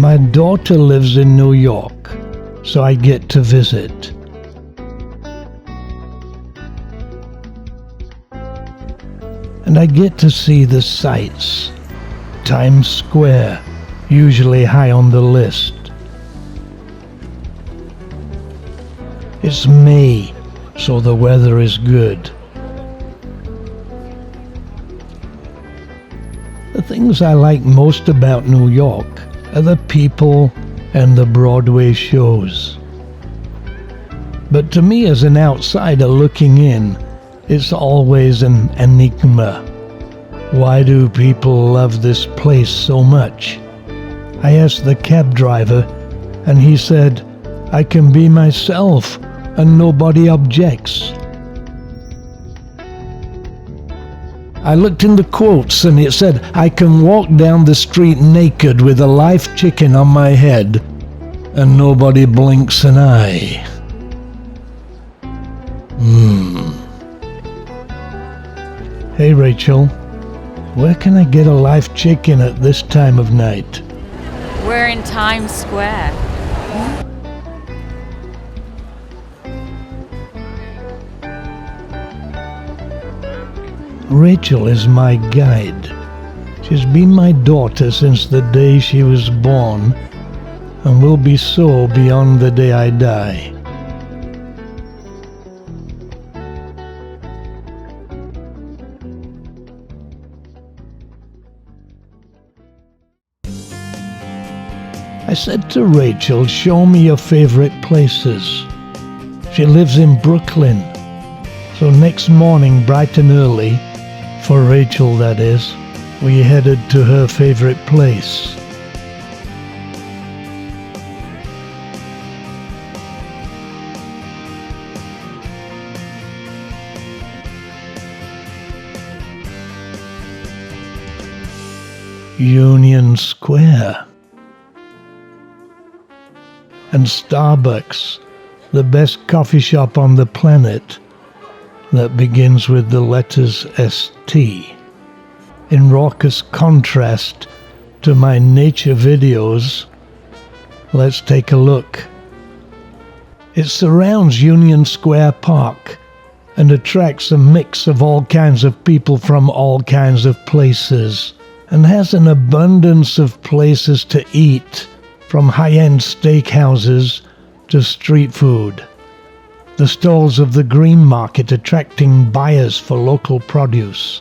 My daughter lives in New York, so I get to visit. And I get to see the sights. Times Square, usually high on the list. It's May, so the weather is good. The things I like most about New York are the people and the Broadway shows. But to me, as an outsider looking in, it's always an enigma. Why do people love this place so much? I asked the cab driver, and he said, I can be myself and nobody objects. I looked in the quotes and it said, I can walk down the street naked with a live chicken on my head and nobody blinks an eye. Hey Rachel, where can I get a live chicken at this time of night? We're in Times Square. Rachel is my guide. She's been my daughter since the day she was born, and will be so beyond the day I die. I said to Rachel, show me your favorite places. She lives in Brooklyn, so next morning bright and early, for Rachel that is, we headed to her favorite place. Union Square. And Starbucks, the best coffee shop on the planet, that begins with the letters ST. In raucous contrast to my nature videos, let's take a look. It surrounds Union Square Park and attracts a mix of all kinds of people from all kinds of places, and has an abundance of places to eat, from high-end steakhouses to street food. The stalls of the green market attracting buyers for local produce.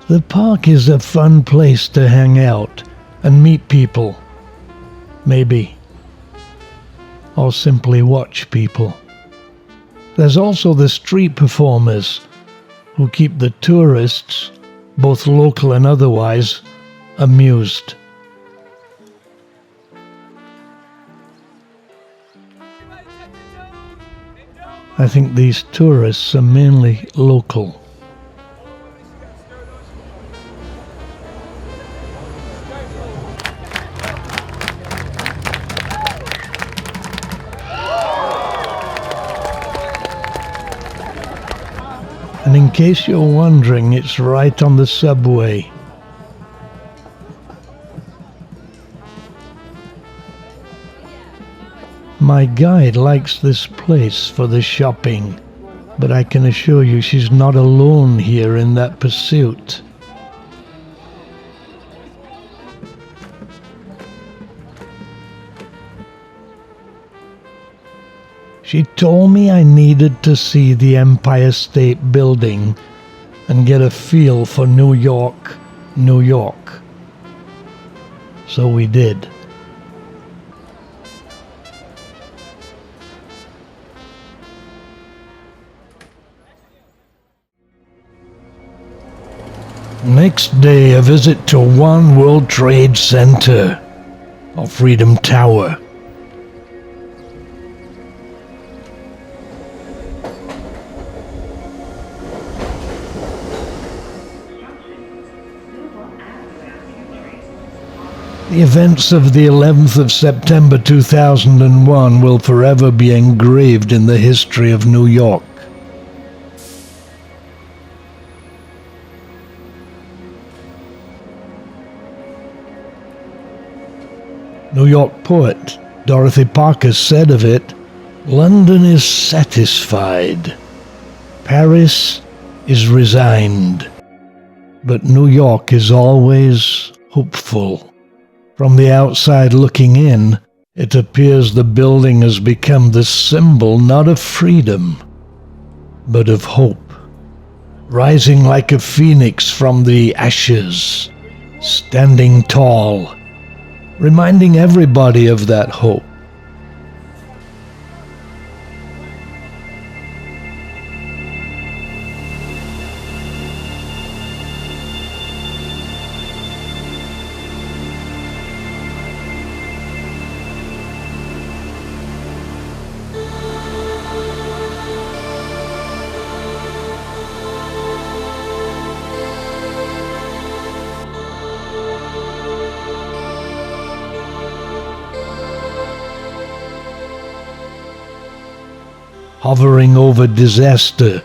The park is a fun place to hang out and meet people, maybe, or simply watch people. There's also the street performers who keep the tourists, both local and otherwise, amused. I think these tourists are mainly local. And in case you're wondering, it's right on the subway. My guide likes this place for the shopping, but I can assure you she's not alone here in that pursuit. She told me I needed to see the Empire State Building and get a feel for New York, New York. So we did. Next day, a visit to One World Trade Center, or Freedom Tower. The events of the 11th of September 2001 will forever be engraved in the history of New York. New York poet Dorothy Parker said of it, "London is satisfied. Paris is resigned. But New York is always hopeful." From the outside looking in, it appears the building has become the symbol not of freedom, but of hope, rising like a phoenix from the ashes, standing tall, reminding everybody of that hope. Hovering over disaster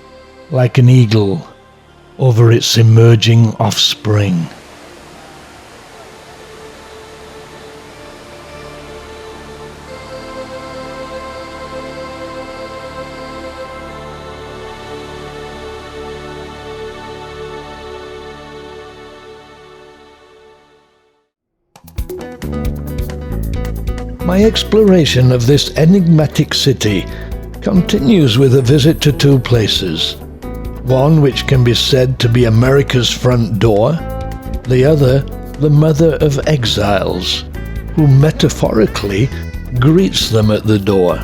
like an eagle over its emerging offspring. My exploration of this enigmatic city continues with a visit to two places. One which can be said to be America's front door, the other the mother of exiles, who metaphorically greets them at the door.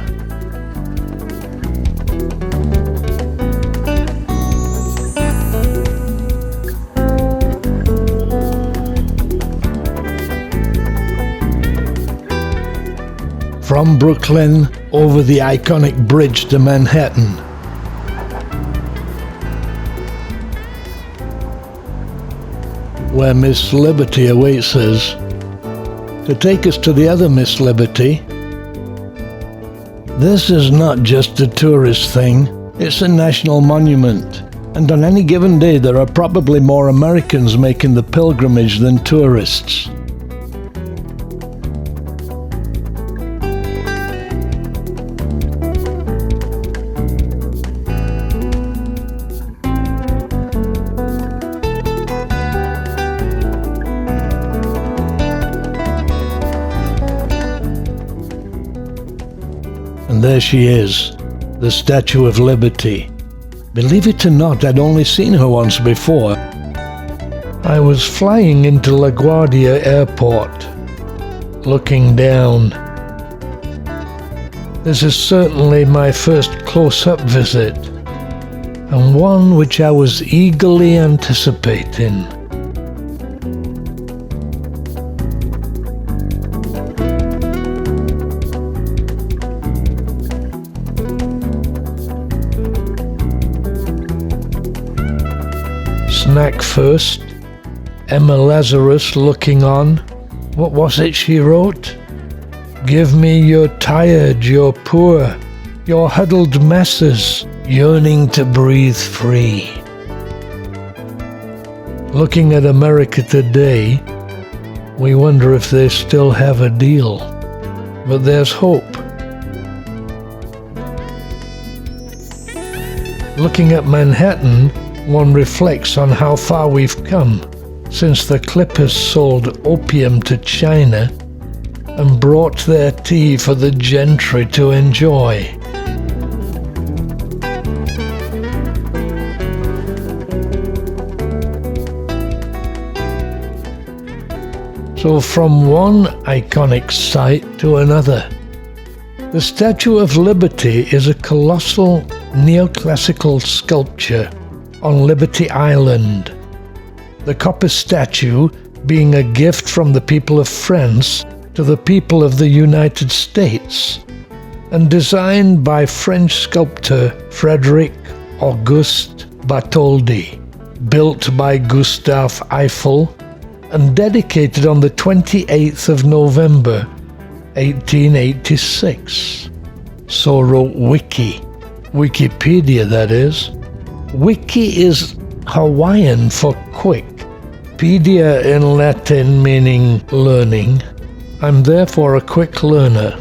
From Brooklyn over the iconic bridge to Manhattan. Where Miss Liberty awaits us. To take us to the other Miss Liberty. This is not just a tourist thing, it's a national monument. And on any given day there are probably more Americans making the pilgrimage than tourists. And there she is, the Statue of Liberty. Believe it or not, I'd only seen her once before. I was flying into LaGuardia Airport, looking down. This is certainly my first close-up visit, and one which I was eagerly anticipating. Snack first, Emma Lazarus looking on. What was it she wrote? "Give me your tired, your poor, your huddled masses, yearning to breathe free." Looking at America today, we wonder if they still have a deal. But there's hope. Looking at Manhattan, one reflects on how far we've come since the Clippers sold opium to China and brought their tea for the gentry to enjoy. So from one iconic site to another, the Statue of Liberty is a colossal neoclassical sculpture on Liberty Island, the copper statue being a gift from the people of France to the people of the United States, and designed by French sculptor Frédéric Auguste Bartholdi, built by Gustave Eiffel, and dedicated on the 28th of November, 1886. So wrote Wikipedia, that is. Wiki is Hawaiian for quick, pedia in Latin meaning learning, I'm therefore a quick learner.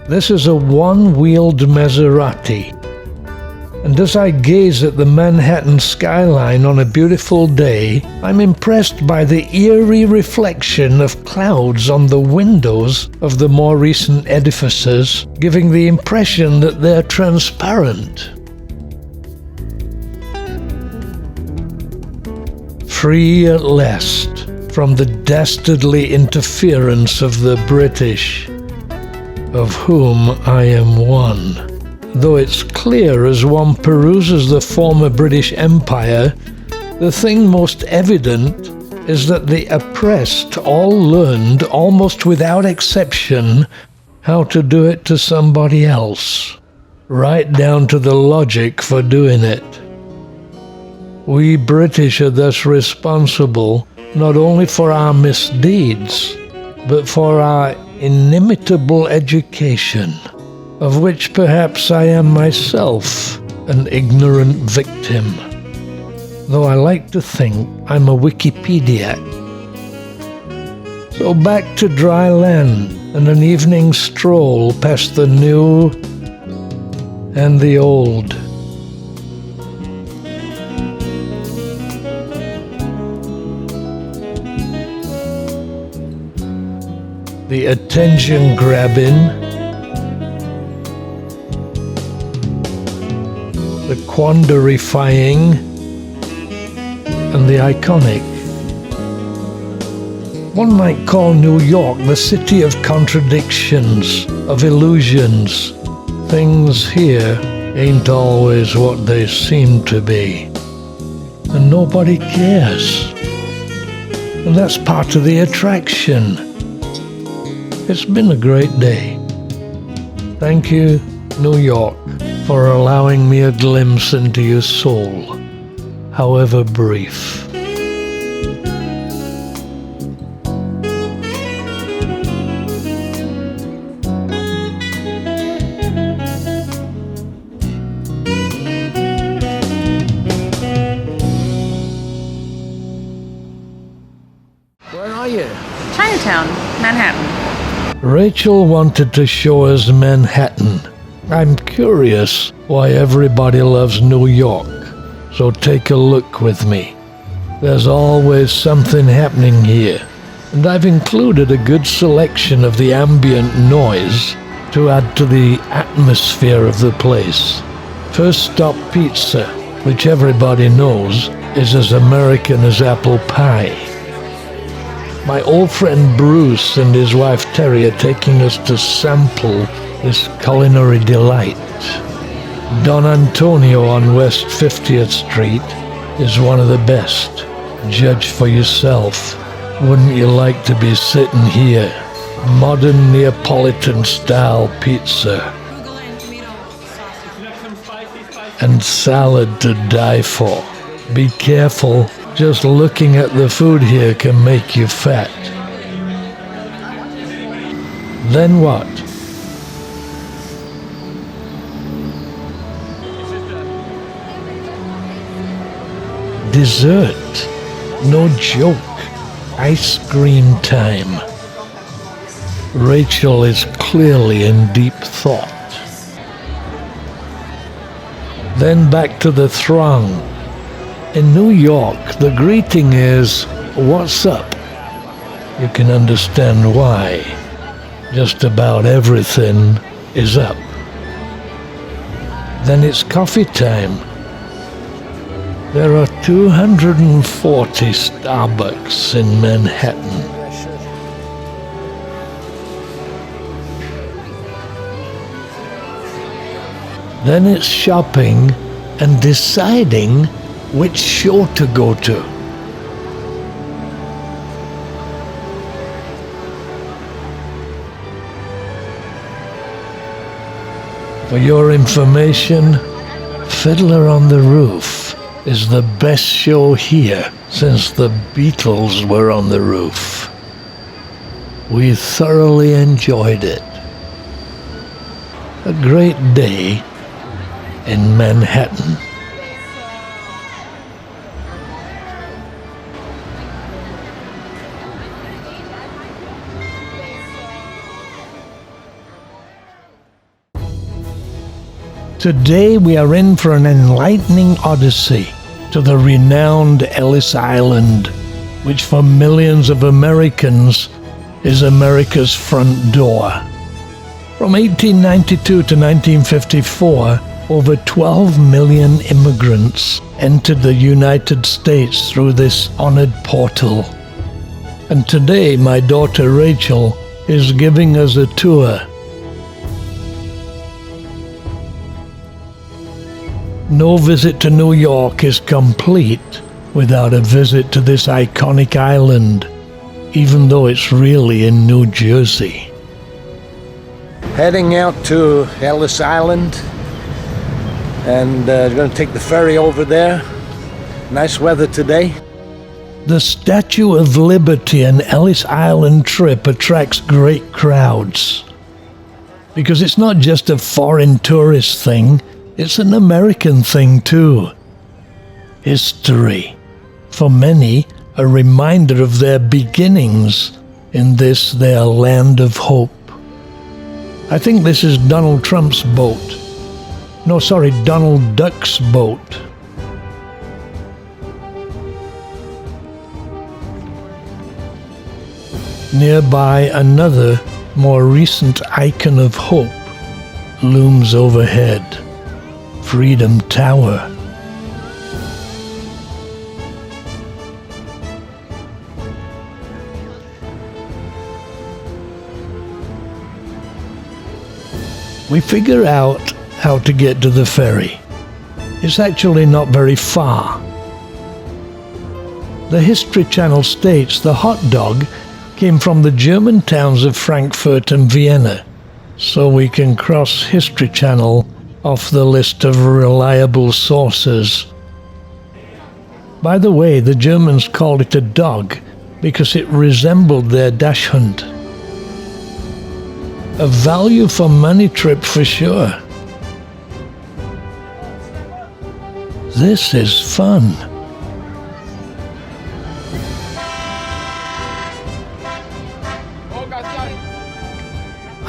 This is a one-wheeled Maserati, and as I gaze at the Manhattan skyline on a beautiful day, I'm impressed by the eerie reflection of clouds on the windows of the more recent edifices, giving the impression that they're transparent. Free at last from the dastardly interference of the British, of whom I am one. Though it's clear as one peruses the former British Empire, the thing most evident is that the oppressed all learned, almost without exception, how to do it to somebody else, right down to the logic for doing it. We British are thus responsible not only for our misdeeds, but for our inimitable education, of which perhaps I am myself an ignorant victim, though I like to think I'm a Wikipediac. So back to dry land and an evening stroll past the new and the old. The attention-grabbing, the quandarifying, and the iconic. One might call New York the city of contradictions, of illusions. Things here ain't always what they seem to be, and nobody cares. And that's part of the attraction. It's been a great day. Thank you, New York, for allowing me a glimpse into your soul, however brief. Where are you? Chinatown, Manhattan. Rachel wanted to show us Manhattan. I'm curious why everybody loves New York, so take a look with me. There's always something happening here, and I've included a good selection of the ambient noise to add to the atmosphere of the place. First Stop Pizza, which everybody knows is as American as apple pie. My old friend Bruce and his wife Terry are taking us to sample this culinary delight. Don Antonio on West 50th Street is one of the best. Judge for yourself. Wouldn't you like to be sitting here? Modern Neapolitan-style pizza. And salad to die for. Be careful. Just looking at the food here can make you fat. Then what? Dessert. No joke. Ice cream time. Rachel is clearly in deep thought. Then back to the throng. In New York, the greeting is, "What's up?" You can understand why. Just about everything is up. Then it's coffee time. There are 240 Starbucks in Manhattan. Then it's shopping and deciding which show to go to. For your information, Fiddler on the Roof is the best show here since the Beatles were on the roof. We thoroughly enjoyed it. A great day in Manhattan. Today we are in for an enlightening odyssey to the renowned Ellis Island, which for millions of Americans is America's front door. From 1892 to 1954, over 12 million immigrants entered the United States through this honored portal. And today my daughter Rachel is giving us a tour. No visit to New York is complete without a visit to this iconic island, even though it's really in New Jersey. Heading out to Ellis Island, and we're going to take the ferry over there. Nice weather today. The Statue of Liberty and Ellis Island trip attracts great crowds because it's not just a foreign tourist thing, it's an American thing too. History, for many, a reminder of their beginnings in this their land of hope. I think this is Donald Trump's boat. No, sorry, Donald Duck's boat. Nearby, another, more recent icon of hope looms overhead. Freedom Tower. We figure out how to get to the ferry. It's actually not very far. The History Channel states the hot dog came from the German towns of Frankfurt and Vienna, so we can cross History Channel off the list of reliable sources. By the way, the Germans called it a dog because it resembled their dachshund. A value for money trip for sure. This is fun.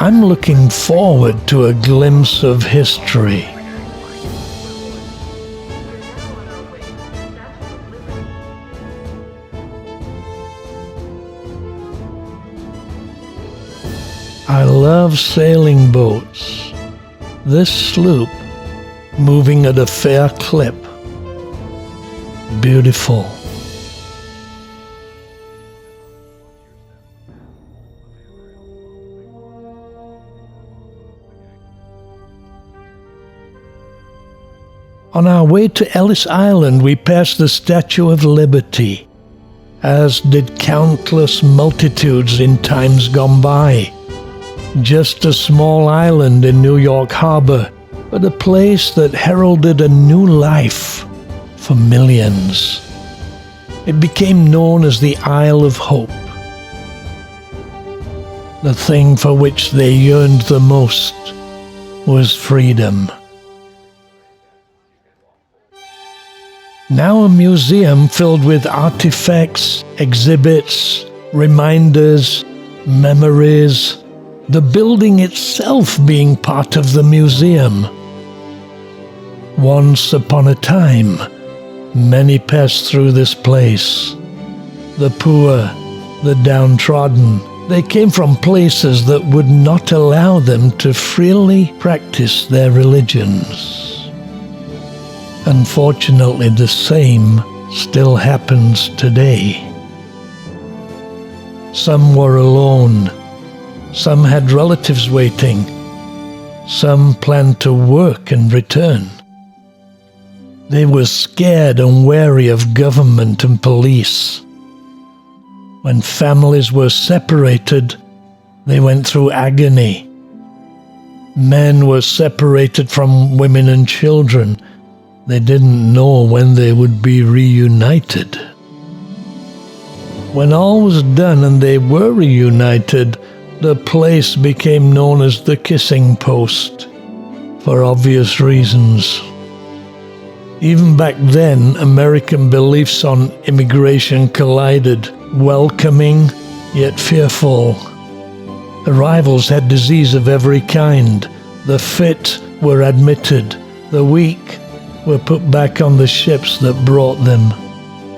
I'm looking forward to a glimpse of history. I love sailing boats. This sloop, moving at a fair clip. Beautiful. On our way to Ellis Island, we passed the Statue of Liberty, as did countless multitudes in times gone by. Just a small island in New York Harbor, but a place that heralded a new life for millions. It became known as the Isle of Hope. The thing for which they yearned the most was freedom. Now a museum filled with artifacts, exhibits, reminders, memories, the building itself being part of the museum. Once upon a time, many passed through this place. The poor, the downtrodden, they came from places that would not allow them to freely practice their religions. Unfortunately, the same still happens today. Some were alone. Some had relatives waiting. Some planned to work and return. They were scared and wary of government and police. When families were separated, they went through agony. Men were separated from women and children. They didn't know when they would be reunited. When all was done and they were reunited, the place became known as the Kissing Post, for obvious reasons. Even back then, American beliefs on immigration collided, welcoming yet fearful. Arrivals had disease of every kind. The fit were admitted. The weak were put back on the ships that brought them.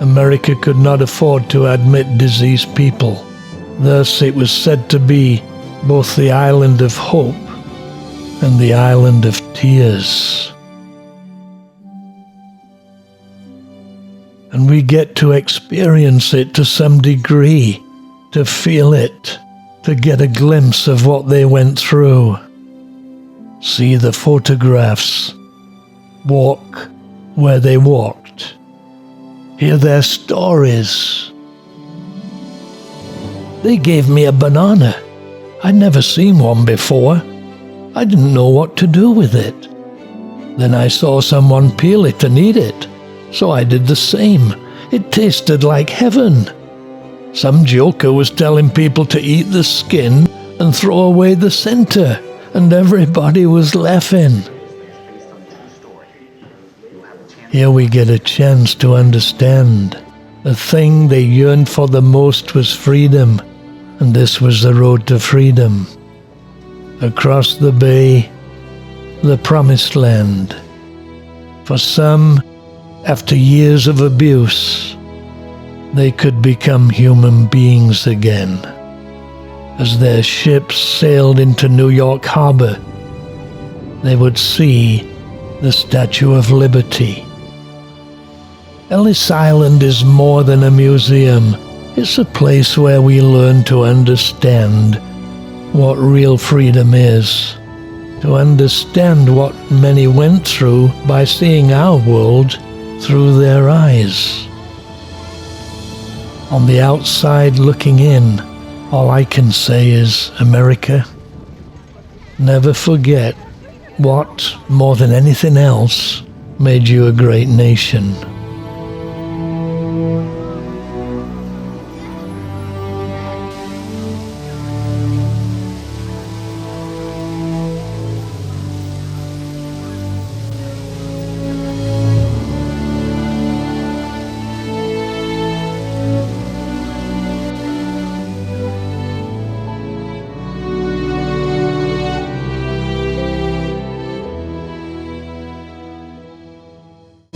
America could not afford to admit diseased people. Thus it was said to be both the island of hope and the island of tears. And we get to experience it to some degree, to feel it, to get a glimpse of what they went through. See the photographs, walk where they walked, hear their stories. They gave me a banana. I'd never seen one before. I didn't know what to do with it. Then I saw someone peel it and eat it, so I did the same. It tasted like heaven. Some joker was telling people to eat the skin and throw away the center, and everybody was laughing. Here we get a chance to understand. The thing they yearned for the most was freedom, and this was the road to freedom. Across the bay, the promised land. For some, after years of abuse, they could become human beings again. As their ships sailed into New York Harbor, they would see the Statue of Liberty. Ellis Island is more than a museum. It's a place where we learn to understand what real freedom is, to understand what many went through by seeing our world through their eyes. On the outside looking in, all I can say is, America, never forget what, more than anything else, made you a great nation.